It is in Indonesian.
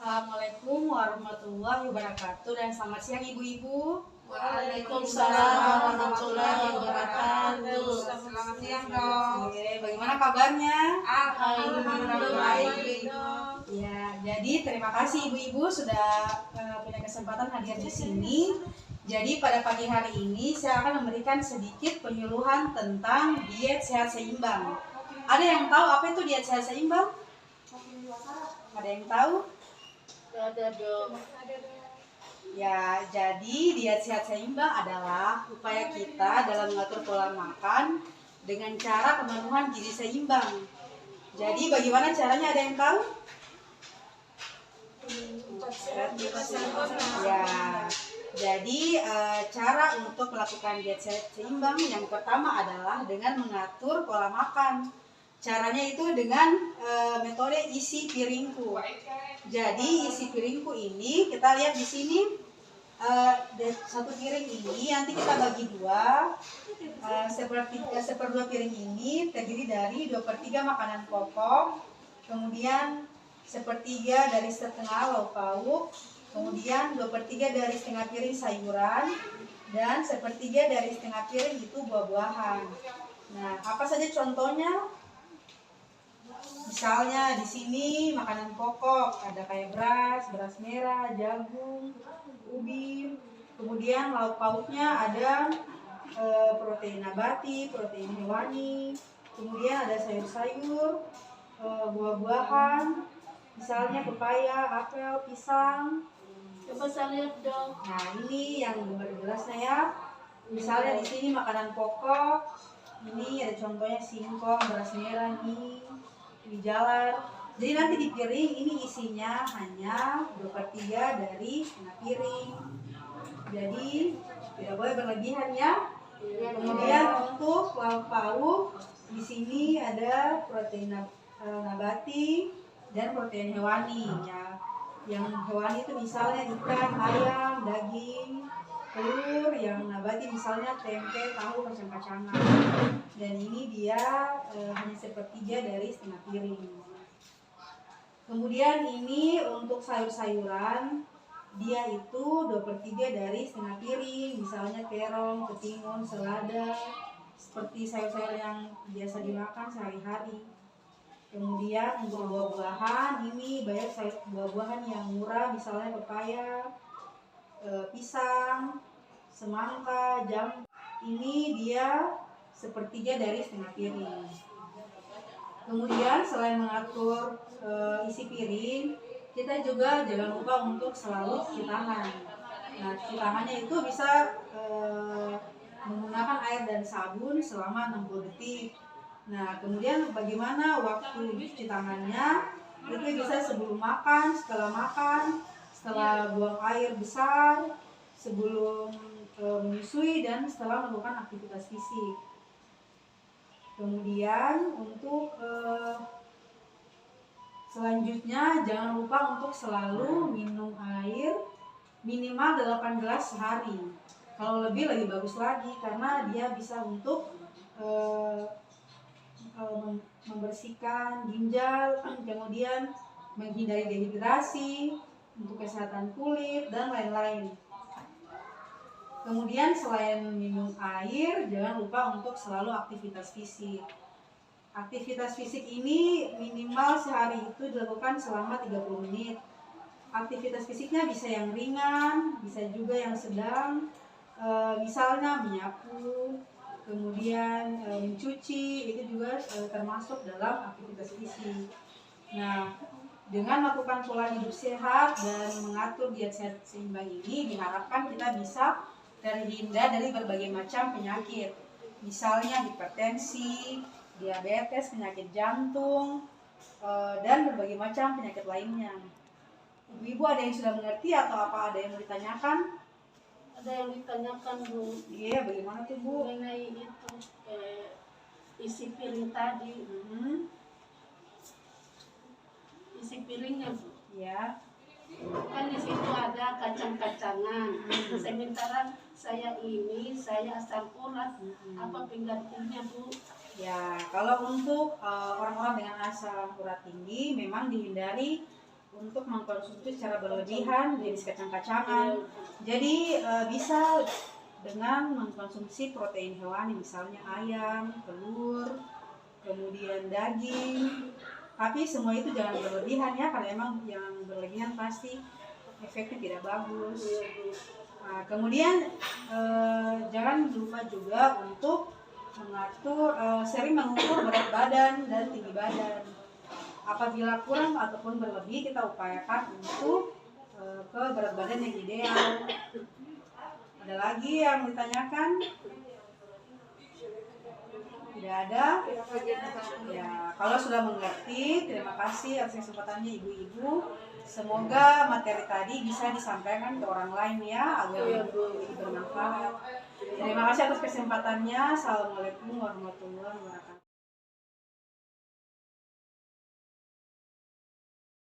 Assalamualaikum warahmatullahi wabarakatuh dan selamat siang ibu-ibu. Waalaikumsalam warahmatullahi wabarakatuh. Selamat siang dong. Bagaimana kabarnya? Alhamdulillah baik. Ya, jadi terima kasih ibu-ibu sudah punya kesempatan hadir di sini. Jadi pada pagi hari ini saya akan memberikan sedikit penyuluhan tentang diet sehat seimbang. Ada yang tahu apa itu diet sehat seimbang? Ada yang tahu? Ada dong. Ya, jadi diet sehat seimbang adalah upaya kita dalam mengatur pola makan dengan cara pemenuhan gizi seimbang. Jadi bagaimana caranya, ada yang tahu? Ya, jadi cara untuk melakukan diet sehat seimbang yang pertama adalah dengan mengatur pola makan. Caranya itu dengan metode isi piringku. Jadi isi piringku ini kita lihat di sini, satu piring ini nanti kita bagi dua. Seperdua piring ini terdiri dari 2/3 makanan pokok, kemudian 1/3 dari setengah lauk pauk, kemudian 2/3 dari setengah piring sayuran, dan 1/3 dari setengah piring itu buah-buahan. Nah, apa saja contohnya? Misalnya di sini makanan pokok ada kayak beras merah, jagung, ubi. Kemudian lauk pauknya ada protein nabati, protein hewani. Kemudian ada sayur-sayur, buah-buahan. Misalnya pepaya, apel, pisang. Coba saya lihat dong. Nah, ini yang gambar jelasnya ya. Misalnya di sini makanan pokok. Ini ada contohnya singkong, beras merah nih. Di jalan. Jadi nanti di piring ini isinya hanya 2/3 dari setengah piring. Jadi tidak boleh berlebihan ya. Kemudian untuk lauk pauk di sini ada protein nabati dan protein hewani ya. Yang hewani itu misalnya ikan, ayam, daging, telur. Yang nabati misalnya tempe, tahu, kacang-kacangan. Dan ini dia hanya 1/3 dari setengah piring. Kemudian ini untuk sayur-sayuran, dia itu 2/3 dari setengah piring. Misalnya terong, ketimun, selada, seperti sayur-sayur yang biasa dimakan sehari-hari. Kemudian untuk buah-buahan, ini banyak buah-buahan yang murah, misalnya pepaya, pisang, semangka, jambu. Ini dia 1/3 dari setengah piring. Kemudian selain mengatur isi piring, kita juga jangan lupa untuk selalu cuci tangan. Nah, cuci tangannya itu bisa menggunakan air dan sabun selama 60 detik. Nah, kemudian bagaimana waktu cuci tangannya? Itu bisa sebelum makan, setelah buang air besar, sebelum menyusui, dan setelah melakukan aktivitas fisik. Kemudian untuk selanjutnya jangan lupa untuk selalu minum air minimal 8 gelas sehari. Kalau lebih bagus lagi, karena dia bisa untuk membersihkan ginjal, kemudian menghindari dehidrasi, untuk kesehatan kulit dan lain-lain. Kemudian selain minum air, jangan lupa untuk selalu aktivitas fisik. Aktivitas fisik ini minimal sehari itu dilakukan selama 30 menit. Aktivitas fisiknya bisa yang ringan, bisa juga yang sedang, misalnya menyapu, kemudian mencuci, itu juga termasuk dalam aktivitas fisik. Nah, dengan melakukan pola hidup sehat dan mengatur diet sehat seimbang ini, diharapkan kita bisa terhindar dari berbagai macam penyakit, misalnya hipertensi, diabetes, penyakit jantung, dan berbagai macam penyakit lainnya. Ibu-ibu ada yang sudah mengerti atau ada yang mau ditanyakan? Ada yang ditanyakan, Bu. Iya, bagaimana tuh, Bu? Mengenai itu isi piring tadi. Isi piringnya, Bu. Ya. Kan di situ ada kacang-kacangan. Sementara saya asam urat. Apa penggantinya, Bu? Ya, kalau untuk orang-orang dengan asam urat tinggi memang dihindari untuk mengkonsumsi secara berlebihan jenis kacang-kacangan. Jadi bisa dengan mengkonsumsi protein hewani, misalnya ayam, telur, kemudian daging. Tapi semua itu jangan berlebihan ya, karena emang yang berlebihan pasti efeknya tidak bagus. Nah, kemudian jangan lupa juga untuk mengatur, sering mengukur berat badan dan tinggi badan. Apabila kurang ataupun berlebih, kita upayakan untuk ke berat badan yang ideal. Ada lagi yang ditanyakan? Tidak ada? Ya, kalau sudah mengerti, terima kasih atas kesempatannya ibu-ibu. Semoga materi tadi bisa disampaikan ke orang lain ya, agar lebih bermanfaat. Terima kasih atas kesempatannya. Assalamualaikum warahmatullahi wabarakatuh.